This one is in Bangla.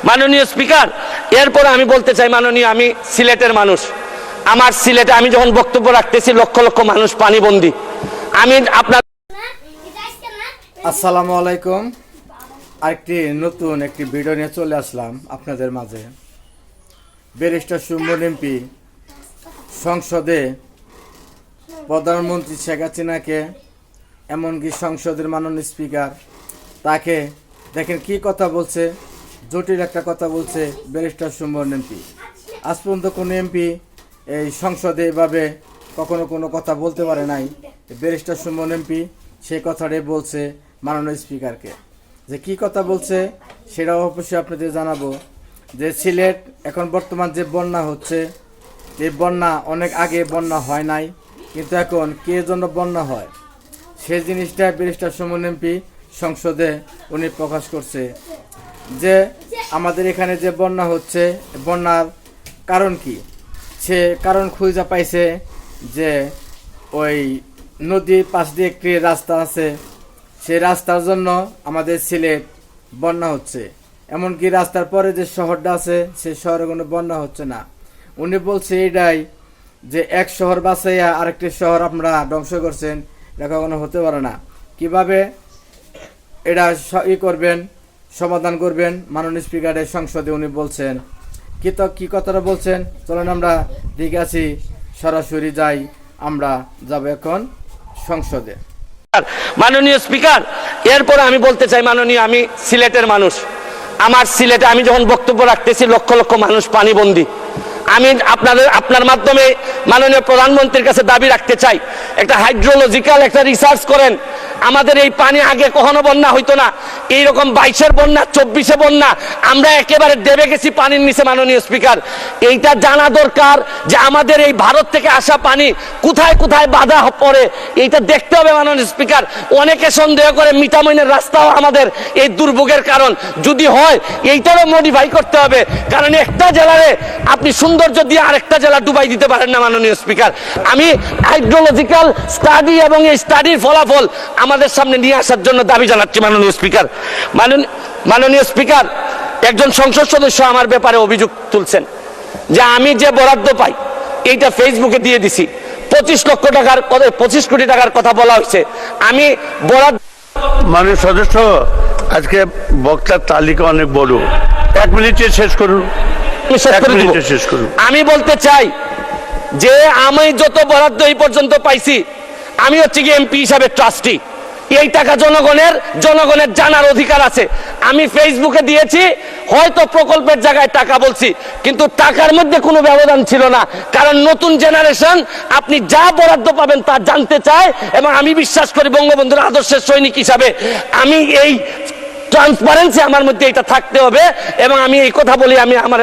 মাননীয় স্পিকার, এরপরে আমি বলতে চাই, মাননীয়, আমি সিলেটের মানুষ। আমার সিলেটে আমি যখন বক্তব্য রাখতেছি লক্ষ লক্ষ মানুষ পানিবন্দী। আমি আপনার আসসালামু আলাইকুম। আরেকটি নতুন একটি ভিডিও নিয়ে চলে আসলাম আপনাদের মাঝে। ব্যারিস্টার সুমন এমপি সংসদে প্রধানমন্ত্রী শেখ হাসিনাকে, এমনকি সংসদের মাননীয় স্পিকার তাকে দেখেন কি কথা বলছে, জটিল একটা কথা বলছে ব্যারিস্টার সুমন এমপি। আজ পর্যন্ত কোনো এমপি এই সংসদে এভাবে কখনো কোনো কথা বলতে পারে নাই। ব্যারিস্টার সুমন এমপি সেই কথাটাই বলছে মাননীয় স্পিকারকে। যে কি কথা বলছে সেটাও অবশ্যই আপনাদের জানাবো। যে সিলেট এখন বর্তমান যে বন্যা হচ্ছে, এই বন্যা অনেক আগে বন্যা হয় নাই, কিন্তু এখন কে জন্য বন্যা হয় সেই জিনিসটা ব্যারিস্টার সুমন এমপি সংসদে উনি প্রকাশ করছে। যে আমাদের এখানে যে বন্যা হচ্ছে, বন্যার কারণ কি, সে কারণ খুঁজে পাইছে যে ওই নদীর পাশ দিয়ে একটি রাস্তা আছে, সেই রাস্তার জন্য আমাদের সিলেট বন্যা হচ্ছে। এমনকি রাস্তার পরে যে শহরটা আছে সেই শহরে কোনো বন্যা হচ্ছে না। উনি বলছে এটাই যে এক শহর বাঁচাইয়া আরেকটি শহর আপনারা ধ্বংস করছেন, এটা কখনো হতে পারে না। কিভাবে এটা করবেন, সমাধান করবেন মাননীয় স্পিকারের সংসদে উনি বলছেন। কি কথাটা বলছেন চলেন আমরা ঠিক আছি, সরাসরি যাই, আমরা যাব এখন সংসদে। মাননীয় স্পিকার, এরপরে আমি বলতে চাই, মাননীয়, আমি সিলেটের মানুষ। আমার সিলেটে আমি যখন বক্তব্য রাখতেছি লক্ষ লক্ষ মানুষ পানিবন্দী। আমি আপনার মাধ্যমে মাননীয় প্রধানমন্ত্রীর কাছে দাবি রাখতে চাই, একটা হাইড্রোলজিক্যাল একটা রিসার্চ করেন। আমাদের এই পানি আগে কখনো বন্যা হইতো না, এইরকম 22-এর বন্যা, 24-এ বন্যা, আমরা একেবারে দেবে গেছি পানির নিচে। মাননীয় স্পিকার, এইটা জানা দরকার যে আমাদের এই ভারত থেকে আসা পানি কোথায় কোথায় বাধা পড়ে, এইটা দেখতে হবে। মাননীয় স্পিকার, অনেকে সন্দেহ করে মিঠামইনের রাস্তাও আমাদের এই দুর্ভোগের কারণ। যদি হয় এইটারও মডিফাই করতে হবে, কারণ একটা জেলারে আপনি সৌন্দর্য দিয়ে আরেকটা জেলা ডুবাই দিতে পারেন না। মাননীয় স্পিকার, আমি হাইড্রোলজিক্যাল স্টাডি এবং এই স্টাডির ফলাফল আমাদের সামনে নিয়ে আসার জন্য দাবি জানাচ্ছি। মাননীয় স্পিকার, মাননীয় স্পিকার, একজন সংসদ সদস্য আমার ব্যাপারে অভিযোগ তুলছেন যে আমি যে বরাদ্দ পাই এইটা ফেসবুকে দিয়ে দিছি। 25 কোটি টাকার কথা বলা হয়েছে। আমি বরাদ্দ, মাননীয় সদস্য, আজকে বক্তার তালিকা অনেক বড়, 1 মিনিটে শেষ করুন। শেষ করুন। আমি বলতে চাই যে আমি যত বরাদ্দ এই পর্যন্ত পাইছি, আমি হচ্ছে কি এমপি হিসাবে ট্রাস্টি। এই টাকা জনগণের জানার অধিকার আছে। আমি ফেসবুকে দিয়েছি, হয়তো প্রকল্পের জায়গায় টাকা বলছি, কিন্তু টাকার মধ্যে কোনো ব্যবধান ছিল না। কারণ নতুন জেনারেশন আপনি যা বরাদ্দ পাবেন তা জানতে চায়, এবং আমি বিশ্বাস করি বঙ্গবন্ধুর আদর্শের সৈনিক হিসাবে আমি এই ট্রান্সপারেন্সি আমার মধ্যে এটা থাকতে হবে। এবং আমি এই কথা বলি, আমি আমার